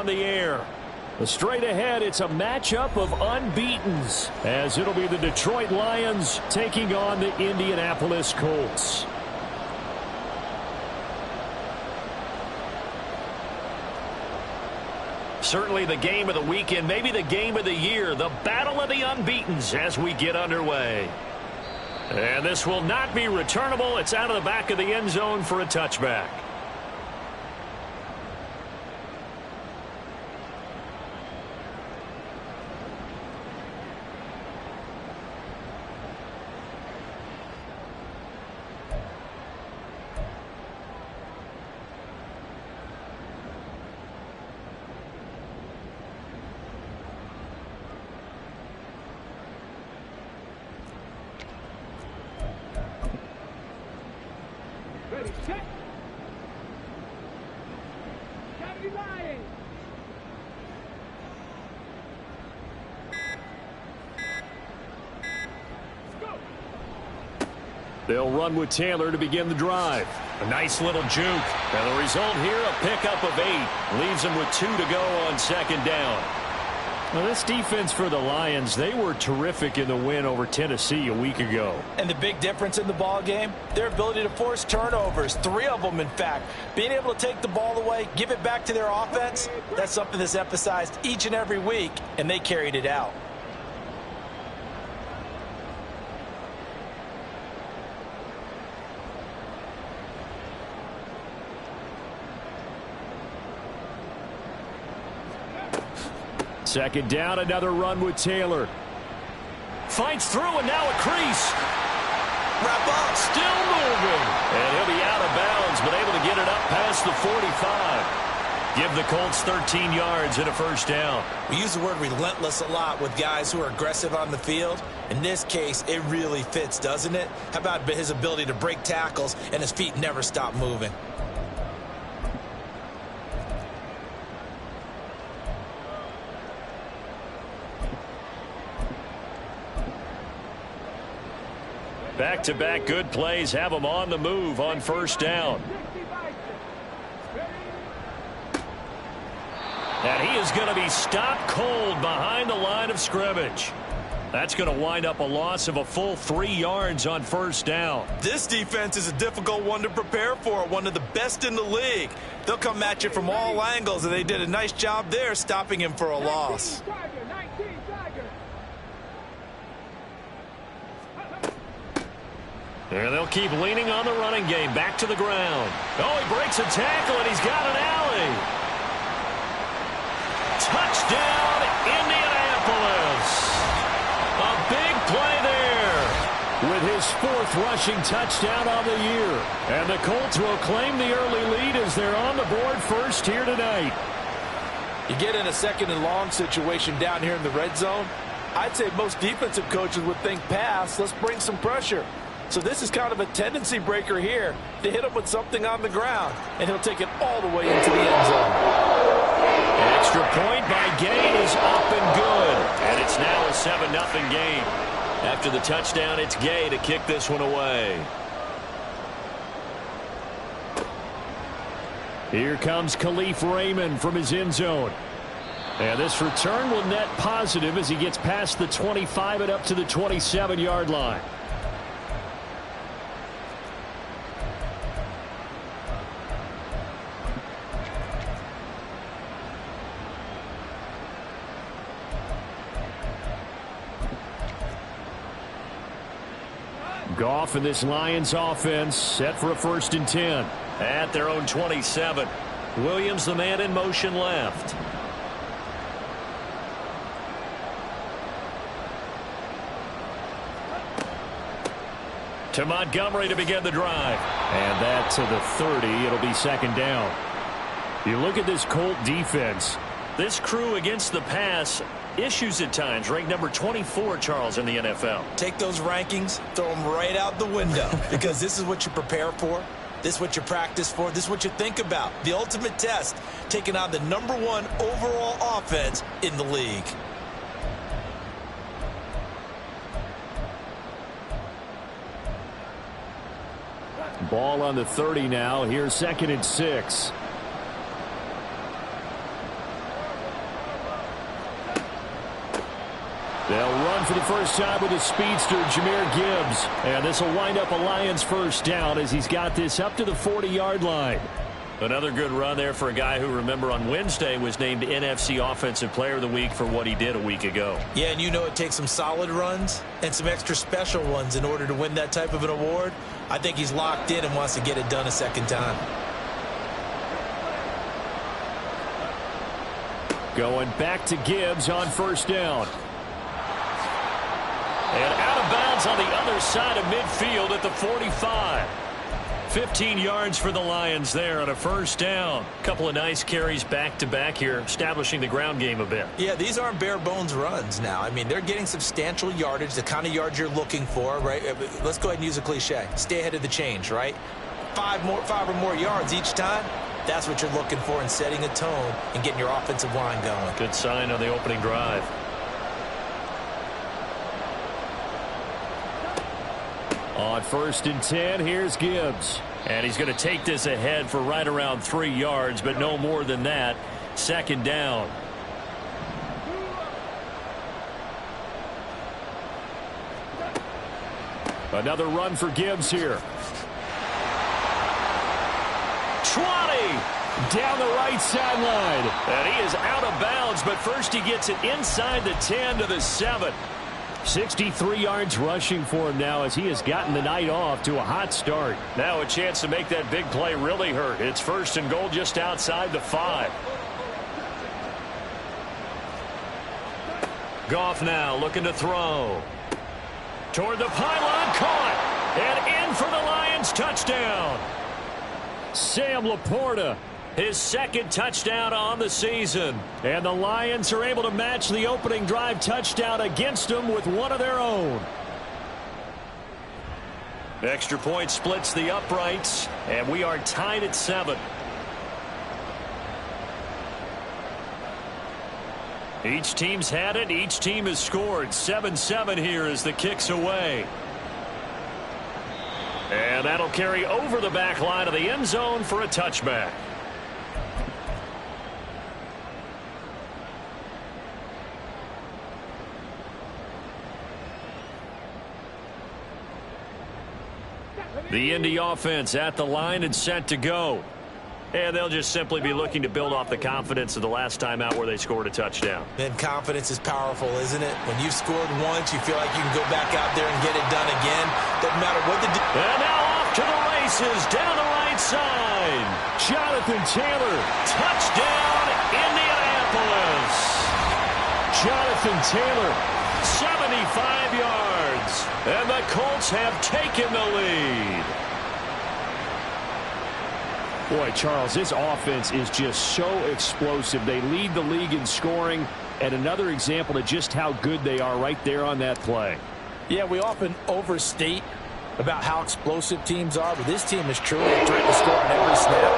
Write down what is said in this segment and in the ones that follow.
on the air. Straight ahead, it's a matchup of unbeatens, as it'll be the Detroit Lions taking on the Indianapolis Colts. Certainly the game of the weekend, maybe the game of the year, the battle of the unbeatens as we get underway. And this will not be returnable. It's out of the back of the end zone for a touchback. They'll run with Taylor to begin the drive. A nice little juke. And the result here, a pickup of 8. Leaves them with 2 to go on second down. Now, this defense for the Lions, they were terrific in the win over Tennessee a week ago. And the big difference in the ball game, their ability to force turnovers, 3 of them, in fact. Being able to take the ball away, give it back to their offense, that's something that's emphasized each and every week, and they carried it out. Second down, another run with Taylor. Fights through, and now a crease. Wrap up. Still moving. And he'll be out of bounds, but able to get it up past the 45. Give the Colts 13 yards and a first down. We use the word relentless a lot with guys who are aggressive on the field. In this case, it really fits, doesn't it? How about his ability to break tackles and his feet never stop moving? Back-to-back good plays have them on the move on first down. And he is going to be stopped cold behind the line of scrimmage. That's going to wind up a loss of a full 3 yards on first down. This defense is a difficult one to prepare for, one of the best in the league. They'll come at you from all angles, and they did a nice job there stopping him for a loss. And they'll keep leaning on the running game. Back to the ground. Oh, he breaks a tackle, and he's got an alley. Touchdown, Indianapolis. A big play there with his 4th rushing touchdown on the year. And the Colts will claim the early lead as they're on the board first here tonight. You get in a second and long situation down here in the red zone. I'd say most defensive coaches would think pass. Let's bring some pressure. So this is kind of a tendency breaker here to hit him with something on the ground, and he'll take it all the way into the end zone. Extra point by Gay is up and good, and it's now a 7-0 game. After the touchdown, it's Gay to kick this one away. Here comes Khalif Raymond from his end zone. And this return will net positive as he gets past the 25 and up to the 27-yard line. Goff and this Lions offense set for a 1st and 10 at their own 27. Williams, the man in motion left. To Montgomery to begin the drive. And that to the 30. It'll be second down. You look at this Colt defense. This crew against the pass, issues at times, ranked number 24, Charles, in the NFL. Take those rankings, throw them right out the window, because this is what you prepare for. This is what you practice for. This is what you think about. The ultimate test, taking on the #1 overall offense in the league. Ball on the 30 now. Here's 2nd and 6. They'll run for the first time with a speedster, Jahmyr Gibbs. And this will wind up a Lions first down as he's got this up to the 40-yard line. Another good run there for a guy who, remember, on Wednesday was named NFC Offensive Player of the Week for what he did a week ago. Yeah, and you know it takes some solid runs and some extra special ones in order to win that type of an award. I think he's locked in and wants to get it done a second time. Going back to Gibbs on first down. And out of bounds on the other side of midfield at the 45. 15 yards for the Lions there on a first down. Couple of nice carries back-to-back here, establishing the ground game a bit. Yeah, these aren't bare-bones runs now. I mean, they're getting substantial yardage, the kind of yards you're looking for, right? Let's go ahead and use a cliche. Stay ahead of the change, right? Five or more yards each time. That's what you're looking for in setting a tone and getting your offensive line going. Good sign on the opening drive. On first and 10, here's Gibbs. And he's going to take this ahead for right around 3 yards, but no more than that. Second down. Another run for Gibbs here. 20 down the right sideline. And he is out of bounds, but first he gets it inside the 10 to the 7. 63 yards rushing for him now as he has gotten the night off to a hot start. Now a chance to make that big play really hurt. It's first and goal just outside the 5. Goff now looking to throw. Toward the pylon, caught. And in for the Lions touchdown. Sam Laporta, his second touchdown on the season. And the Lions are able to match the opening drive touchdown against them with one of their own. Extra point splits the uprights, and we are tied at 7. Each team's had it. Each team has scored. 7-7 here as the kick's away. And that'll carry over the back line of the end zone for a touchback. The Indy offense at the line and set to go. And they'll just simply be looking to build off the confidence of the last time out where they scored a touchdown. And confidence is powerful, isn't it? When you've scored once, you feel like you can go back out there and get it done again. Doesn't matter what the... And now off to the races down the right side. Jonathan Taylor, touchdown, Indianapolis. Jonathan Taylor, 75 yards. And the Colts have taken the lead. Boy, Charles, this offense is just so explosive. They lead the league in scoring, and another example of just how good they are right there on that play. Yeah, we often overstate about how explosive teams are, but this team is truly a threat to score on every snap,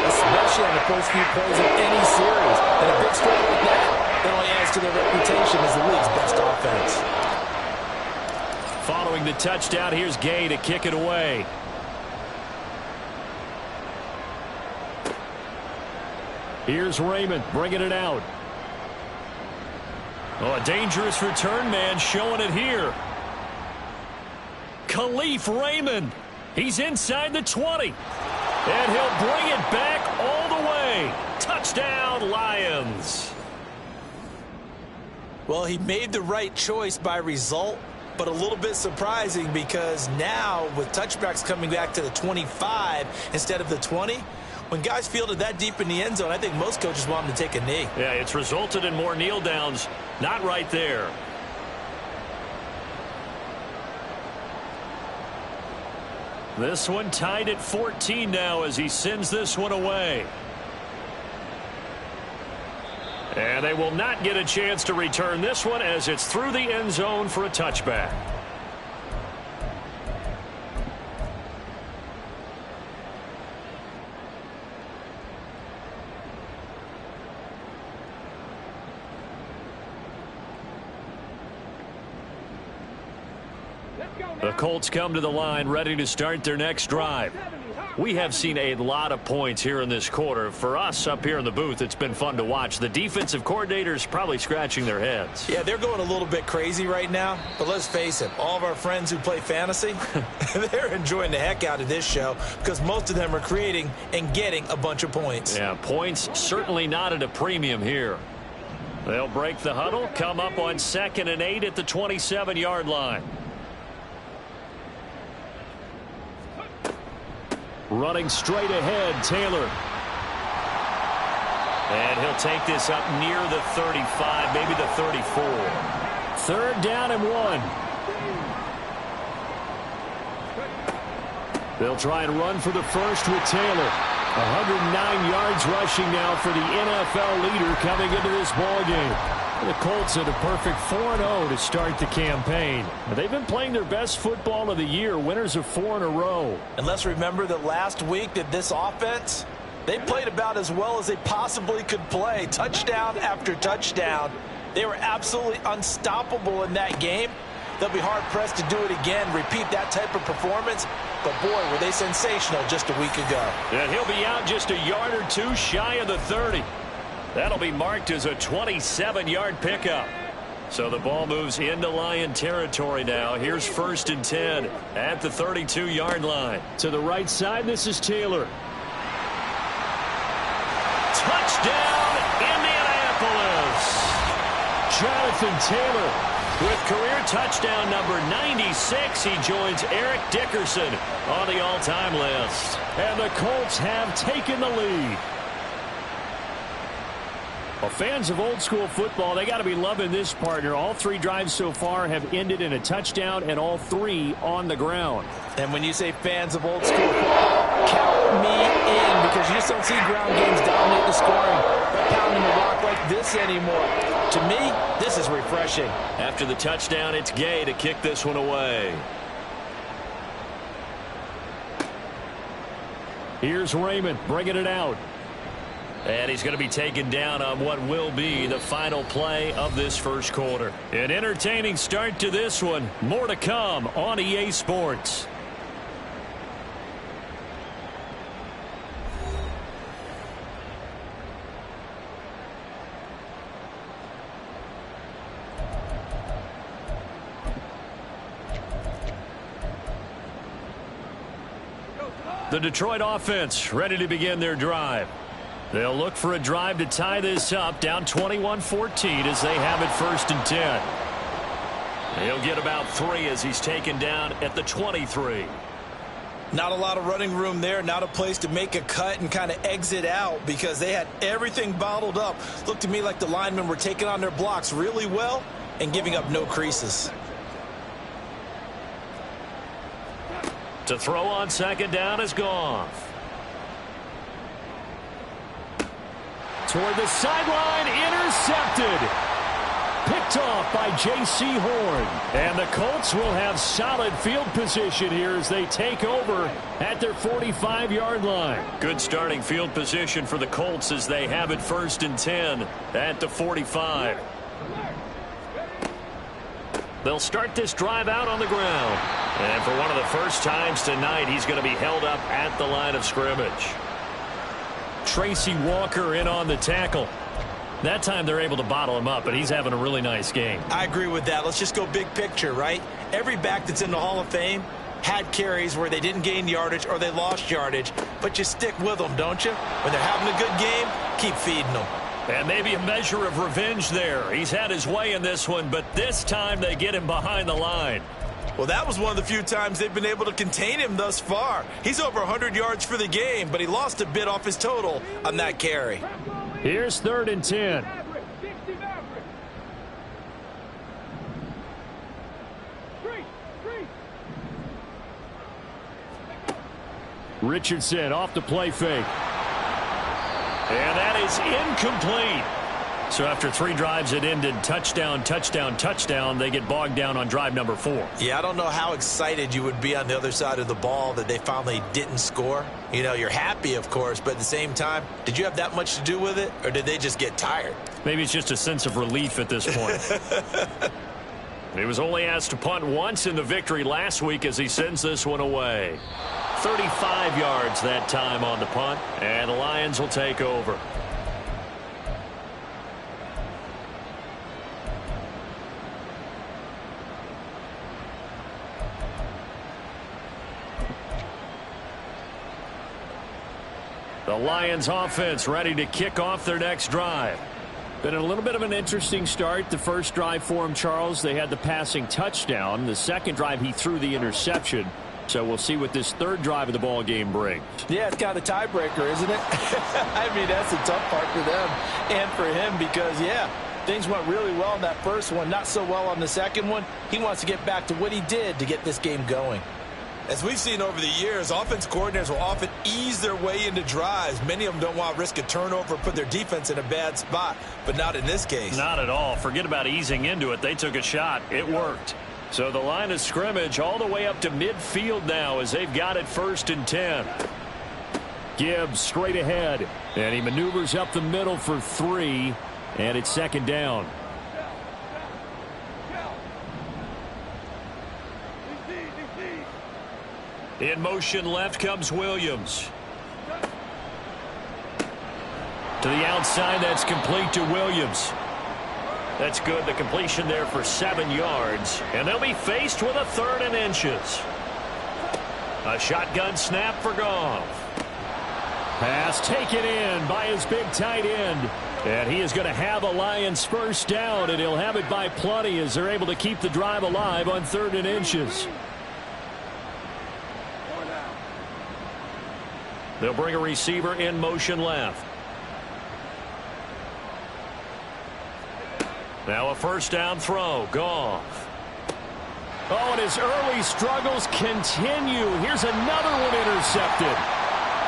especially on the first few plays of any series. And a big score like that only adds to their reputation as the league's best offense. Following the touchdown, here's Gay to kick it away. Here's Raymond bringing it out. Oh, a dangerous return man showing it here. Khalif Raymond. He's inside the 20. And he'll bring it back all the way. Touchdown, Lions. Well, he made the right choice by result, but a little bit surprising because now with touchbacks coming back to the 25 instead of the 20, when guys fielded that deep in the end zone, I think most coaches want them to take a knee. Yeah, it's resulted in more kneel downs. Not right there. This one tied at 14 now as he sends this one away. And they will not get a chance to return this one as it's through the end zone for a touchback. The Colts come to the line ready to start their next drive. We have seen a lot of points here in this quarter. For us up here in the booth, it's been fun to watch. The defensive coordinators probably scratching their heads. Yeah, they're going a little bit crazy right now. But let's face it, all of our friends who play fantasy, they're enjoying the heck out of this show because most of them are creating and getting a bunch of points. Yeah, points certainly not at a premium here. They'll break the huddle, come up on 2nd and 8 at the 27-yard line. Running straight ahead, Taylor. And he'll take this up near the 35, maybe the 34. 3rd down and 1. They'll try and run for the first with Taylor. 109 yards rushing now for the NFL leader coming into this ballgame. The Colts had a perfect 4-0 to start the campaign. They've been playing their best football of the year, winners of 4 in a row. And let's remember that last week that this offense, they played about as well as they possibly could play. Touchdown after touchdown. They were absolutely unstoppable in that game. They'll be hard-pressed to do it again, repeat that type of performance. But, boy, were they sensational just a week ago. And he'll be out just a yard or two shy of the 30. That'll be marked as a 27-yard pickup. So the ball moves into Lion territory now. Here's 1st and 10 at the 32-yard line. To the right side, this is Taylor. Touchdown, Indianapolis. Jonathan Taylor with career touchdown number 96. He joins Eric Dickerson on the all-time list. And the Colts have taken the lead. Well, fans of old-school football, they got to be loving this partner. All 3 drives so far have ended in a touchdown, and all 3 on the ground. And when you say fans of old-school football, count me in, because you just don't see ground games dominate the scoring by pounding the rock like this anymore. To me, this is refreshing. After the touchdown, it's Gay to kick this one away. Here's Raymond bringing it out. And he's going to be taken down on what will be the final play of this first quarter. An entertaining start to this one. More to come on EA Sports. The Detroit offense ready to begin their drive. They'll look for a drive to tie this up, down 21-14 as they have it 1st and 10. He'll get about 3 as he's taken down at the 23. Not a lot of running room there, not a place to make a cut and kind of exit out because they had everything bottled up. Looked to me like the linemen were taking on their blocks really well and giving up no creases. To throw on 2nd down is Goff. Toward the sideline, intercepted. Picked off by J.C. Horn. And the Colts will have solid field position here as they take over at their 45-yard line. Good starting field position for the Colts as they have it 1st and 10 at the 45. They'll start this drive out on the ground. And for one of the first times tonight, he's going to be held up at the line of scrimmage. Tracy Walker in on the tackle. That time they're able to bottle him up, but he's having a really nice game. I agree with that. Let's just go big picture, right? Every back that's in the Hall of Fame had carries where they didn't gain yardage or they lost yardage, but you stick with them, don't you? When they're having a good game, keep feeding them. And maybe a measure of revenge there. He's had his way in this one, but this time they get him behind the line. Well, that was one of the few times they've been able to contain him thus far. He's over 100 yards for the game, but he lost a bit off his total on that carry. Here's 3rd and 10. Richardson off the play fake. And that is incomplete. So after 3 drives that ended touchdown, touchdown, touchdown, they get bogged down on drive number 4. Yeah, I don't know how excited you would be on the other side of the ball that they finally didn't score. You know, you're happy, of course, but at the same time, did you have that much to do with it, or did they just get tired? Maybe it's just a sense of relief at this point. He was only asked to punt once in the victory last week as he sends this one away. 35 yards that time on the punt, and the Lions will take over. The Lions offense ready to kick off their next drive. Been a little bit of an interesting start. The first drive for him, Charles, they had the passing touchdown. The second drive, he threw the interception. So we'll see what this third drive of the ball game brings. Yeah, it's kind of a tiebreaker, isn't it? I mean, that's the tough part for them and for him because, yeah, things went really well in that first one, not so well on the second one. He wants to get back to what he did to get this game going. As we've seen over the years, offense coordinators will often ease their way into drives. Many of them don't want to risk a turnover or put their defense in a bad spot, but not in this case. Not at all. Forget about easing into it. They took a shot. It worked. So the line of scrimmage all the way up to midfield now as they've got it 1st and 10. Gibbs straight ahead, and he maneuvers up the middle for 3, and it's 2nd down. In motion left comes Williams. To the outside, that's complete to Williams. That's good. The completion there for 7 yards. And they'll be faced with a 3rd and inches. A shotgun snap for Goff. Pass taken in by his big tight end. And he is going to have a Lions 1st down, and he'll have it by plenty as they're able to keep the drive alive on 3rd and inches. They'll bring a receiver in motion left. Now a 1st down throw. Goff. Oh, and his early struggles continue. Here's another one intercepted.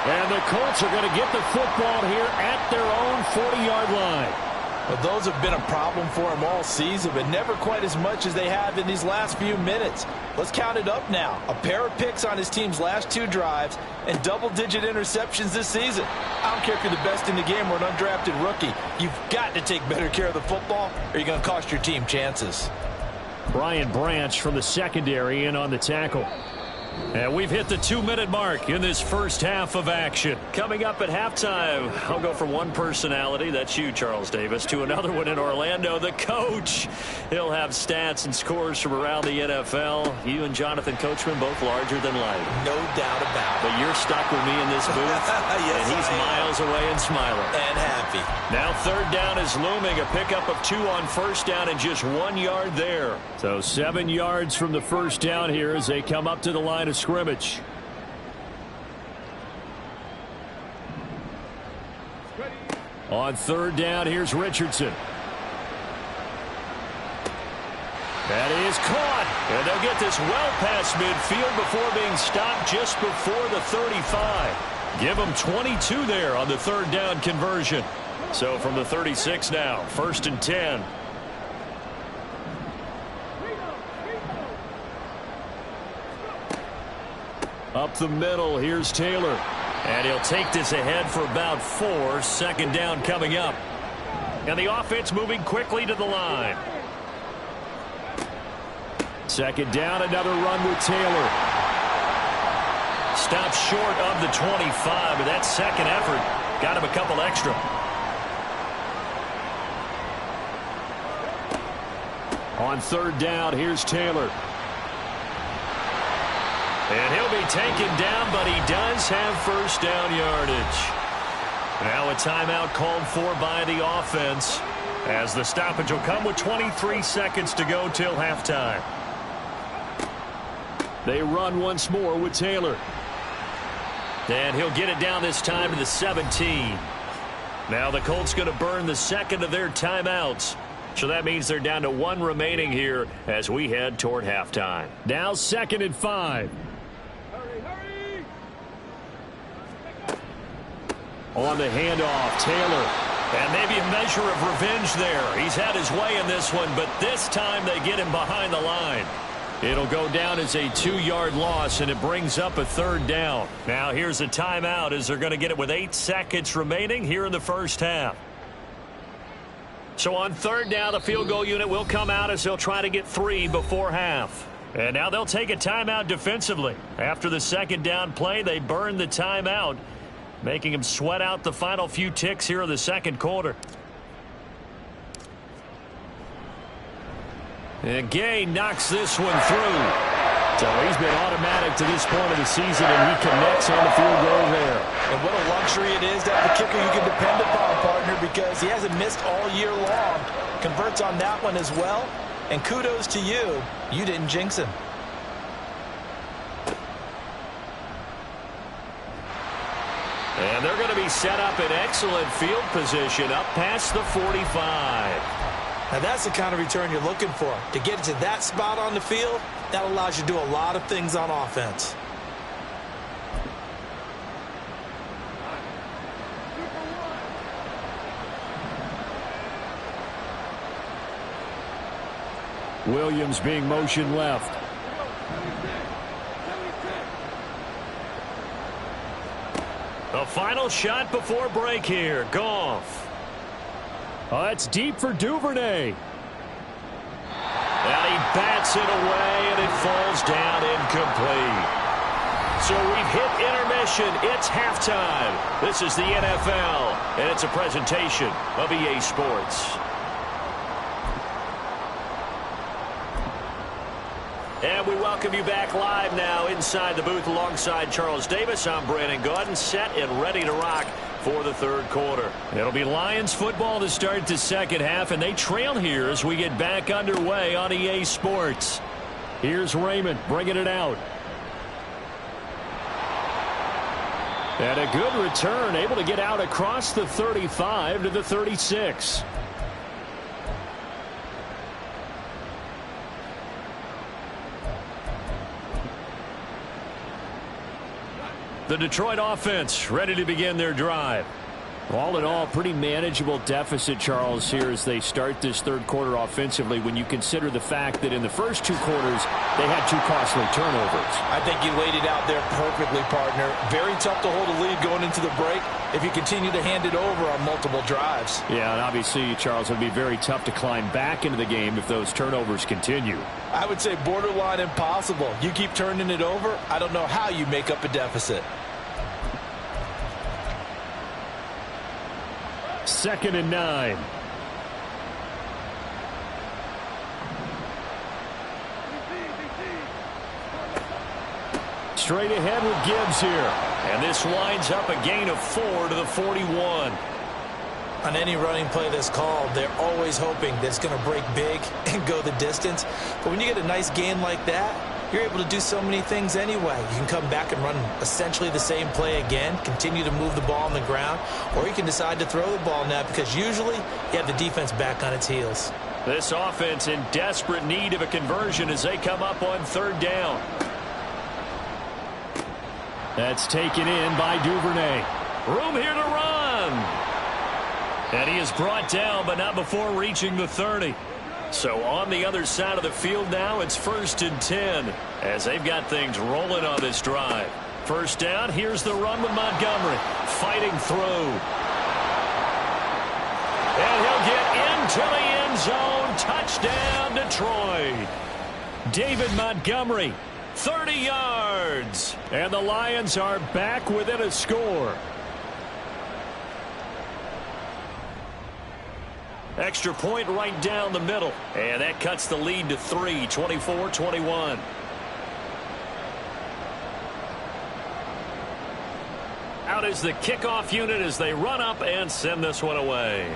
And the Colts are going to get the football here at their own 40-yard line. Well, those have been a problem for him all season, but never quite as much as they have in these last few minutes. Let's count it up now. A pair of picks on his team's last 2 drives and double-digit interceptions this season. I don't care if you're the best in the game or an undrafted rookie. You've got to take better care of the football or you're going to cost your team chances. Brian Branch from the secondary in on the tackle. And we've hit the 2-minute mark in this first half of action. Coming up at halftime, I'll go from one personality, that's you, Charles Davis, to another one in Orlando, the coach. He'll have stats and scores from around the NFL. You and Jonathan Coachman both larger than life. No doubt about it. But you're stuck with me in this booth, yes, and he's miles away and smiling. And happy. Now 3rd down is looming, a pickup of 2 on 1st down and just 1 yard there. So 7 yards from the 1st down here as they come up to the line of scrimmage. On 3rd down, here's Richardson. That is caught. And they'll get this well past midfield before being stopped just before the 35. Give them 22 there on the 3rd down conversion. So from the 36 now, 1st and 10. Up the middle, here's Taylor. And he'll take this ahead for about 4. 2nd down coming up. And the offense moving quickly to the line. 2nd down, another run with Taylor. Stopped short of the 25, but that second effort got him a couple extra. On 3rd down, here's Taylor. And he'll be taken down, but he does have 1st down yardage. Now a timeout called for by the offense as the stoppage will come with 23 seconds to go till halftime. They run once more with Taylor. And he'll get it down this time to the 17. Now the Colts going to burn the 2nd of their timeouts. So that means they're down to 1 remaining here as we head toward halftime. Now 2nd and 5. On the handoff, Taylor. And maybe a measure of revenge there. He's had his way in this one, but this time they get him behind the line. It'll go down as a 2-yard loss, and it brings up a 3rd down. Now here's a timeout as they're going to get it with 8 seconds remaining here in the first half. So on 3rd down, the field goal unit will come out as they'll try to get 3 before half. And now they'll take a timeout defensively. After the second down play, they burn the timeout, making them sweat out the final few ticks here in the second quarter. And Gay knocks this one through. So he's been automatic to this point of the season, and he connects on the field goal there. And what a luxury it is to have a kicker you can depend upon, partner, because he hasn't missed all year long. Converts on that one as well. And kudos to you. You didn't jinx him. And they're going to be set up in excellent field position up past the 45. Now that's the kind of return you're looking for. To get to that spot on the field, that allows you to do a lot of things on offense. Williams being motion left. The final shot before break here. Goff. Oh, that's deep for Duvernay. And he bats it away, and it falls down incomplete. So we've hit intermission. It's halftime. This is the NFL, and it's a presentation of EA Sports. And we welcome you back live now inside the booth alongside Charles Davis. I'm Brandon Gaudin, set and ready to rock for the third quarter. It'll be Lions football to start the second half, and they trail here as we get back underway on EA Sports. Here's Raymond bringing it out. And a good return, able to get out across the 35 to the 36. The Detroit offense ready to begin their drive. All in all, pretty manageable deficit, Charles, here as they start this third quarter offensively when you consider the fact that in the first two quarters they had two costly turnovers. I think you laid it out there perfectly, partner. Very tough to hold a lead going into the break if you continue to hand it over on multiple drives. Yeah, and obviously, Charles, it would be very tough to climb back into the game if those turnovers continue. I would say borderline impossible. You keep turning it over, I don't know how you make up a deficit. 2nd and 9. Straight ahead with Gibbs here. And this winds up a gain of 4 to the 41. On any running play that's called, they're always hoping that it's going to break big and go the distance. But when you get a nice gain like that, you're able to do so many things anyway. You can come back and run essentially the same play again, continue to move the ball on the ground, or you can decide to throw the ball now because usually you have the defense back on its heels. This offense in desperate need of a conversion as they come up on third down. That's taken in by Duvernay. Room here to run. And he is brought down, but not before reaching the 30. So on the other side of the field now, it's 1st and 10 as they've got things rolling on this drive. First down, here's the run with Montgomery. Fighting through. And he'll get into the end zone. Touchdown, Detroit. David Montgomery, 30 yards. And the Lions are back within a score. Extra point right down the middle. And that cuts the lead to 3, 24-21. Out is the kickoff unit as they run up and send this one away.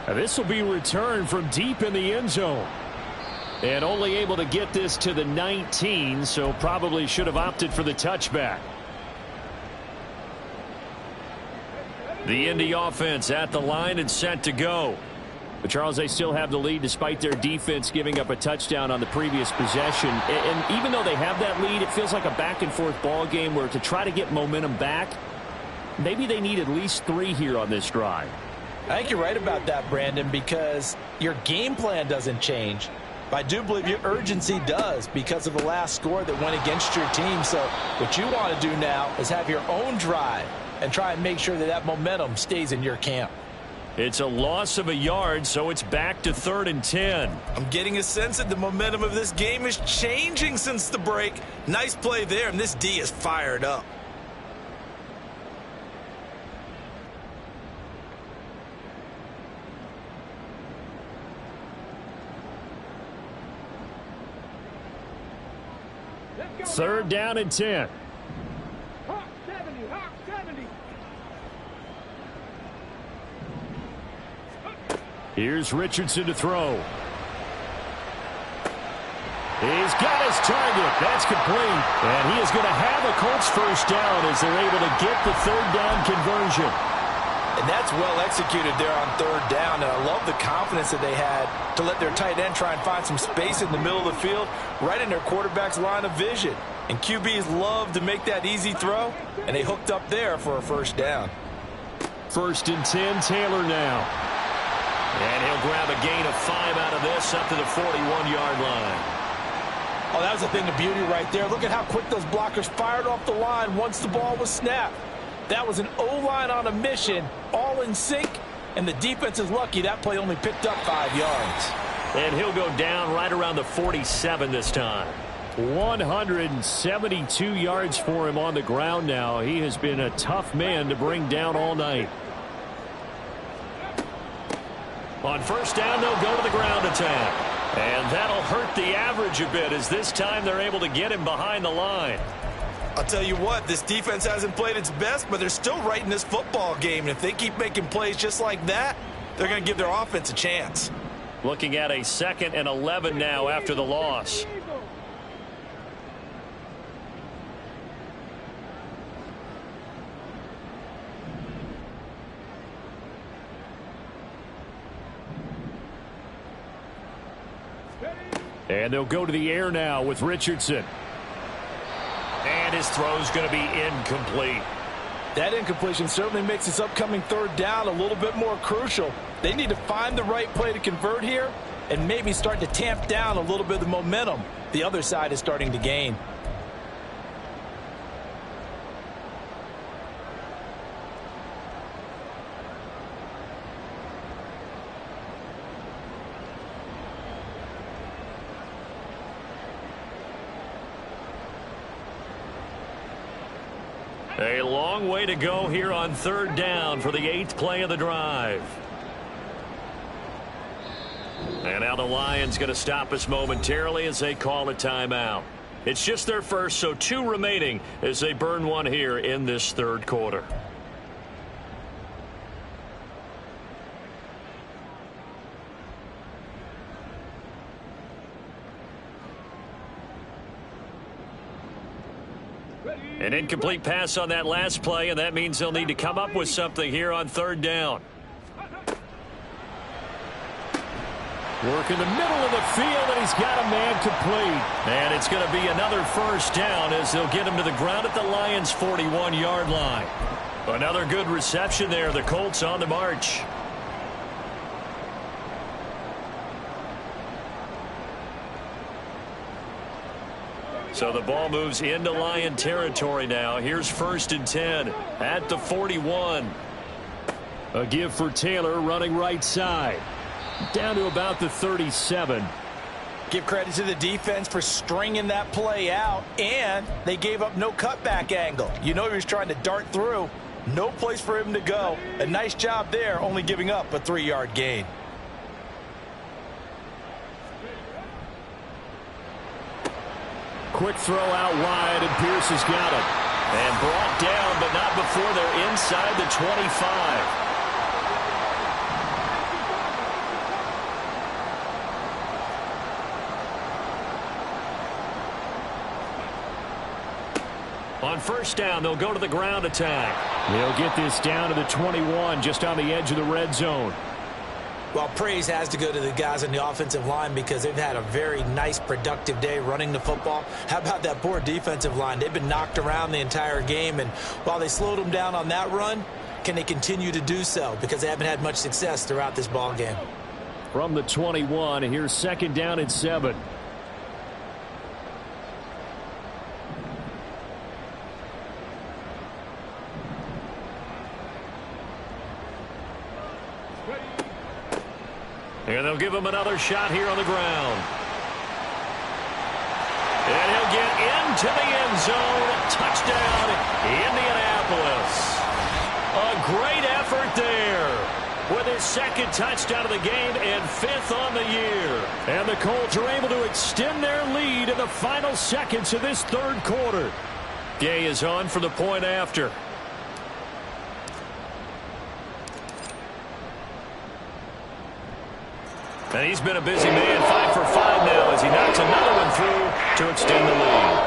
Now this will be returned from deep in the end zone. And only able to get this to the 19, so probably should have opted for the touchback. The Indy offense at the line and set to go. But, Charles, they still have the lead despite their defense giving up a touchdown on the previous possession. And even though they have that lead, it feels like a back-and-forth ball game where to try to get momentum back, maybe they need at least 3 here on this drive. I think you're right about that, Brandon, because your game plan doesn't change. But I do believe your urgency does because of the last score that went against your team. So what you want to do now is have your own drive and try and make sure that that momentum stays in your camp. It's a loss of a yard, so it's back to 3rd and 10. I'm getting a sense that the momentum of this game is changing since the break. Nice play there, and this D is fired up. Third down and 10. Hawk 70, Hawk 70. Here's Richardson to throw. He's got his target. That's complete. And he is going to have a Colts first down as they're able to get the third down conversion. And that's well executed there on third down. And I love the confidence that they had to let their tight end try and find some space in the middle of the field, right in their quarterback's line of vision. And QBs love to make that easy throw, and they hooked up there for a first down. 1st and 10, Taylor now. And he'll grab a gain of 5 out of this up to the 41-yard line. Oh, that was a thing of beauty right there. Look at how quick those blockers fired off the line once the ball was snapped. That was an O-line on a mission, all in sync, and the defense is lucky that play only picked up 5 yards. And he'll go down right around the 47 this time. 172 yards for him on the ground now. He has been a tough man to bring down all night. On first down, they'll go to the ground attack. And that'll hurt the average a bit as this time they're able to get him behind the line. I'll tell you what, this defense hasn't played its best, but they're still right in this football game. And if they keep making plays just like that, they're going to give their offense a chance. Looking at a 2nd and 11 now after the loss. And they'll go to the air now with Richardson. And his throw's going to be incomplete. That incompletion certainly makes this upcoming third down a little bit more crucial. They need to find the right play to convert here and maybe start to tamp down a little bit of the momentum the other side is starting to gain. A long way to go here on third down for the 8th play of the drive. And now the Lions going to stop us momentarily as they call a timeout. It's just their first, so 2 remaining as they burn one here in this third quarter. An incomplete pass on that last play, and that means they'll need to come up with something here on third down. Work in the middle of the field, and he's got a man complete. And it's going to be another first down as they'll get him to the ground at the Lions' 41-yard line. Another good reception there. The Colts on the march. So the ball moves into Lion territory now. Here's 1st and 10 at the 41. A give for Taylor running right side. Down to about the 37. Give credit to the defense for stringing that play out, and they gave up no cutback angle. You know he was trying to dart through. No place for him to go. A nice job there, only giving up a 3-yard gain. Quick throw out wide, and Pierce has got it. And brought down, but not before they're inside the 25. On first down, they'll go to the ground attack. They'll get this down to the 21, just on the edge of the red zone. Well, praise has to go to the guys on the offensive line because they've had a very nice, productive day running the football. How about that poor defensive line? They've been knocked around the entire game, and while they slowed them down on that run, can they continue to do so? Because they haven't had much success throughout this ball game. From the 21, here's 2nd down and 7. And they'll give him another shot here on the ground. And he'll get into the end zone. Touchdown, Indianapolis. A great effort there with his second touchdown of the game and 5th on the year. And the Colts are able to extend their lead in the final seconds of this third quarter. Gay is on for the point after. And he's been a busy man, 5 for 5 now as he knocks another one through to extend the lead.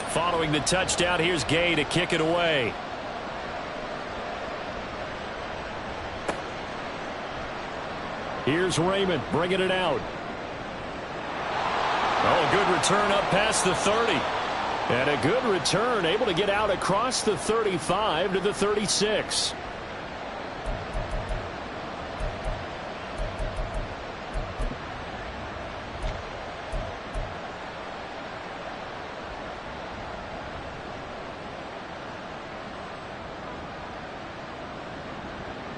Following the touchdown, here's Gay to kick it away. Here's Raymond bringing it out. Oh, a good return up past the 30. And a good return, able to get out across the 35 to the 36.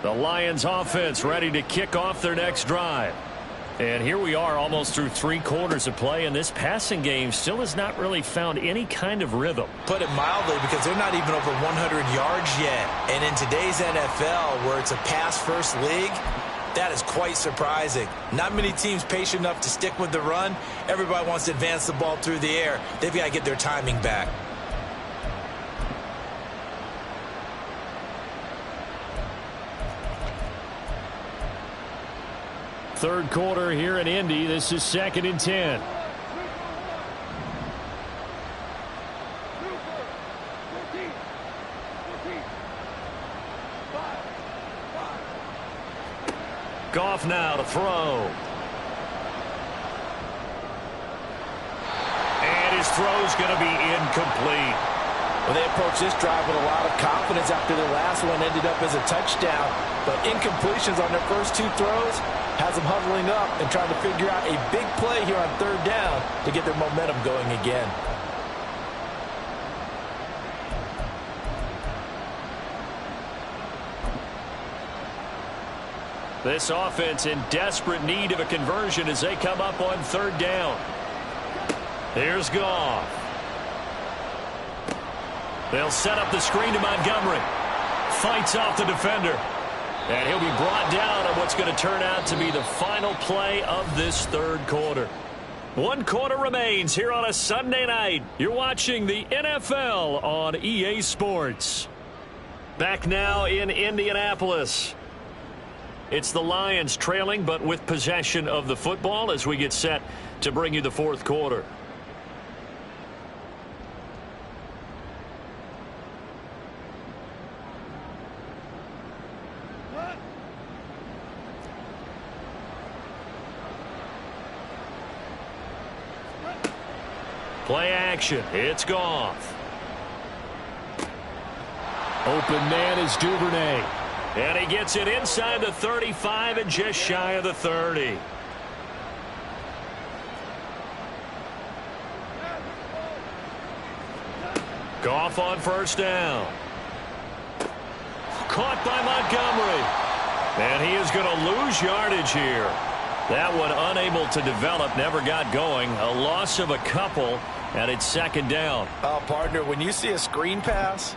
The Lions offense ready to kick off their next drive. And here we are almost through 3 quarters of play, and this passing game still has not really found any kind of rhythm. Put it mildly, because they're not even over 100 yards yet. And in today's NFL, where it's a pass-first league, that is quite surprising. Not many teams patient enough to stick with the run. Everybody wants to advance the ball through the air. They've got to get their timing back. Third quarter here in Indy. This is 2nd and 10. Goff now to throw. And his throw's going to be incomplete. Well, they approached this drive with a lot of confidence after the last one ended up as a touchdown. But incompletions on their first 2 throws has them huddling up and trying to figure out a big play here on 3rd down to get their momentum going again. This offense in desperate need of a conversion as they come up on 3rd down. Here's Goff. They'll set up the screen to Montgomery. Fights off the defender. And he'll be brought down on what's going to turn out to be the final play of this third quarter. 1 quarter remains here on a Sunday night. You're watching the NFL on EA Sports. Back now in Indianapolis. It's the Lions trailing, but with possession of the football as we get set to bring you the 4th quarter. Play action. It's Goff. Open man is Duvernay. And he gets it inside the 35 and just shy of the 30. Goff on 1st down. Caught by Montgomery. And he is going to lose yardage here. That one unable to develop, never got going. A loss of a couple, and it's 2nd down. Oh, partner, when you see a screen pass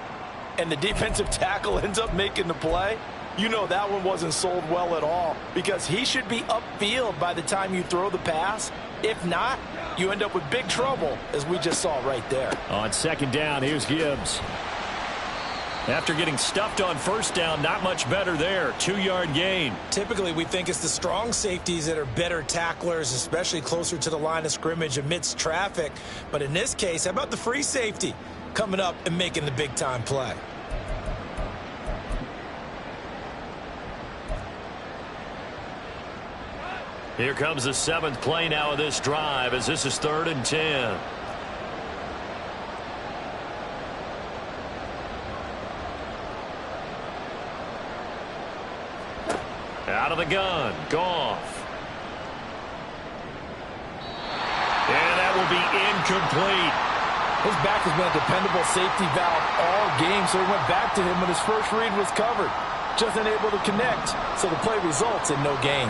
and the defensive tackle ends up making the play, you know that one wasn't sold well at all, because he should be upfield by the time you throw the pass. If not, you end up with big trouble, as we just saw right there. On 2nd down, here's Gibbs. After getting stuffed on 1st down, not much better there. 2-yard gain. Typically, we think it's the strong safeties that are better tacklers, especially closer to the line of scrimmage amidst traffic. But in this case, how about the free safety coming up and making the big-time play? Here comes the 7th play now of this drive, as this is 3rd and 10. Out of the gun, Goff. And that will be incomplete. His back has been a dependable safety valve all game, so he went back to him when his first read was covered. Just unable to connect, so the play results in no gain.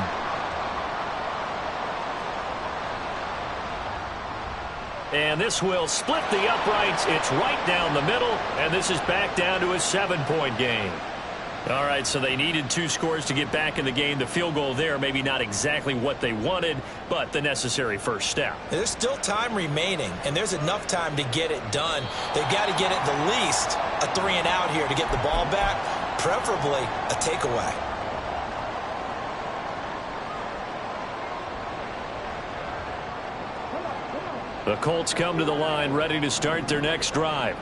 And this will split the uprights. It's right down the middle, and this is back down to a 7-point game. All right, so they needed 2 scores to get back in the game. The field goal there, maybe not exactly what they wanted, but the necessary first step. There's still time remaining, and there's enough time to get it done. They've got to get it the least a 3-and-out here to get the ball back, preferably a takeaway. The Colts come to the line ready to start their next drive.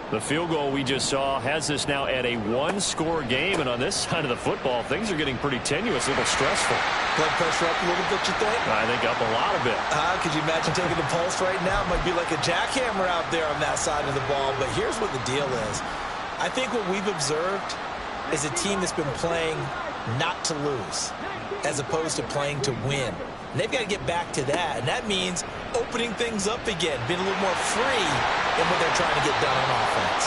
The field goal we just saw has this now at a 1-score game, and on this side of the football, things are getting pretty tenuous, a little stressful. Blood pressure up a little bit, you think? I think up a lot of it. Could you imagine taking the pulse right now? It might be like a jackhammer out there on that side of the ball, but here's what the deal is. I think what we've observed is a team that's been playing not to lose as opposed to playing to win. And they've got to get back to that, and that means opening things up again, being a little more free in what they're trying to get done on offense.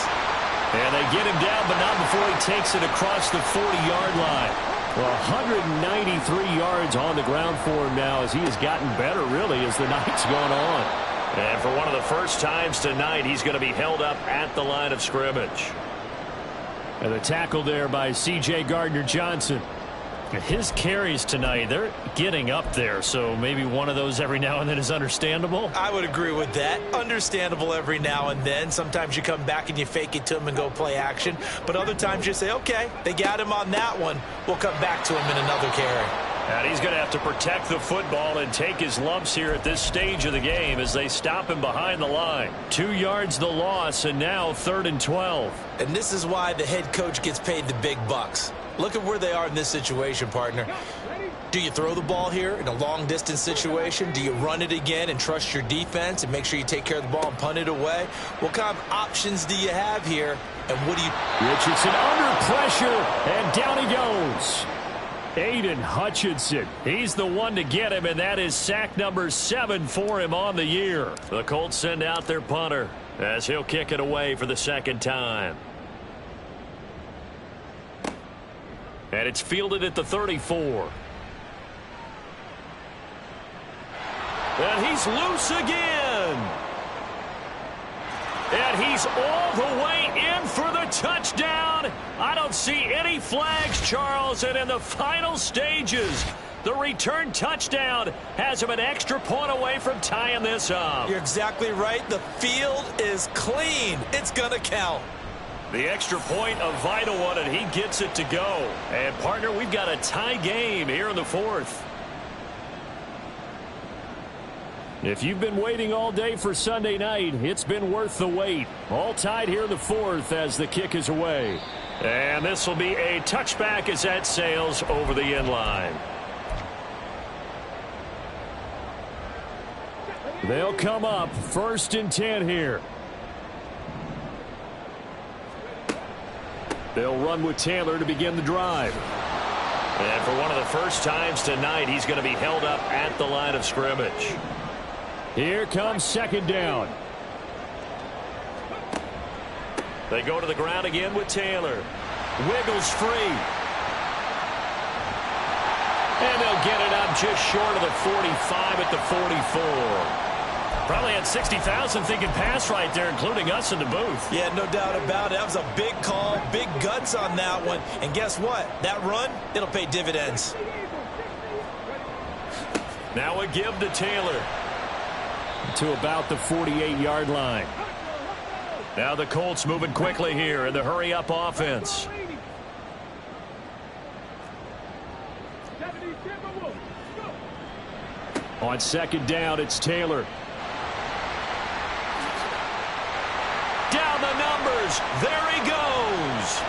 And they get him down, but not before he takes it across the 40-yard line. Well, 193 yards on the ground for him now as he has gotten better, really, as the night's gone on. And for one of the first times tonight, he's going to be held up at the line of scrimmage. And the tackle there by C.J. Gardner-Johnson. His carries tonight, they're getting up there, so maybe one of those every now and then is understandable. I would agree with that. Understandable every now and then. Sometimes you come back and you fake it to him and go play action. But other times you say, okay, they got him on that one. We'll come back to him in another carry. And he's going to have to protect the football and take his lumps here at this stage of the game as they stop him behind the line. 2 yards the loss, and now 3rd and 12. And this is why the head coach gets paid the big bucks. Look at where they are in this situation, partner. Do you throw the ball here in a long-distance situation? Do you run it again and trust your defense and make sure you take care of the ball and punt it away? What kind of options do you have here, and what do you... Richardson under pressure, and down he goes. Aiden Hutchinson, he's the one to get him, and that is sack number 7 for him on the year. The Colts send out their punter as he'll kick it away for the 2nd time. And it's fielded at the 34. And he's loose again. And he's all the way in for the touchdown. I don't see any flags, Charles. And in the final stages, the return touchdown has him an extra point away from tying this up. You're exactly right. The field is clean. It's going to count. The extra point, a vital one, and he gets it to go. And, partner, we've got a tie game here in the 4th. If you've been waiting all day for Sunday night, it's been worth the wait. All tied here in the 4th as the kick is away. And this will be a touchback as that sails over the end line. They'll come up 1st and 10 here. They'll run with Taylor to begin the drive. And for one of the first times tonight, he's going to be held up at the line of scrimmage. Here comes 2nd down. They go to the ground again with Taylor. Wiggles free. And they'll get it up just short of the 45 at the 44. Probably had 60,000 thinking pass right there, including us in the booth. Yeah, no doubt about it. That was a big call, big guts on that one. And guess what? That run, it'll pay dividends. Now a give to Taylor. To about the 48-yard line. Now the Colts moving quickly here in the hurry-up offense. On 2nd down, it's Taylor. Down the numbers. There he goes.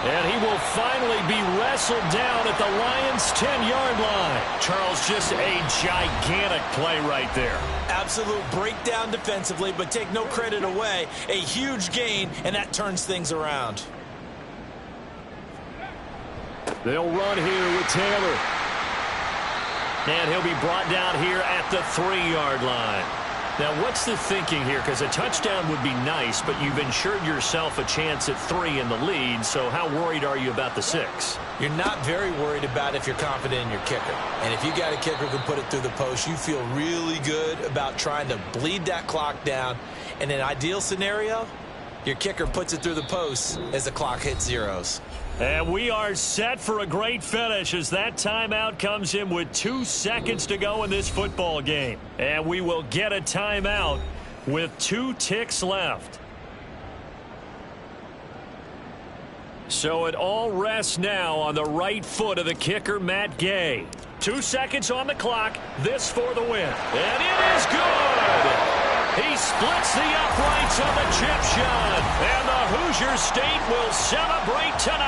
And he will finally be wrestled down at the Lions' 10-yard line. Charles, just a gigantic play right there. Absolute breakdown defensively, but take no credit away. A huge gain, and that turns things around. They'll run here with Taylor. And he'll be brought down here at the 3-yard line. Now, what's the thinking here? Because a touchdown would be nice, but you've ensured yourself a chance at 3 in the lead, so how worried are you about the 6? You're not very worried about if you're confident in your kicker. And if you got a kicker who can put it through the post, you feel really good about trying to bleed that clock down. In an ideal scenario, your kicker puts it through the post as the clock hits zeros. And we are set for a great finish as that timeout comes in with 2 seconds to go in this football game. And we will get a timeout with 2 ticks left. So it all rests now on the right foot of the kicker, Matt Gay. 2 seconds on the clock. This for the win. And it is good! He splits the uprights on the chip shot. And the Hoosier State will celebrate tonight.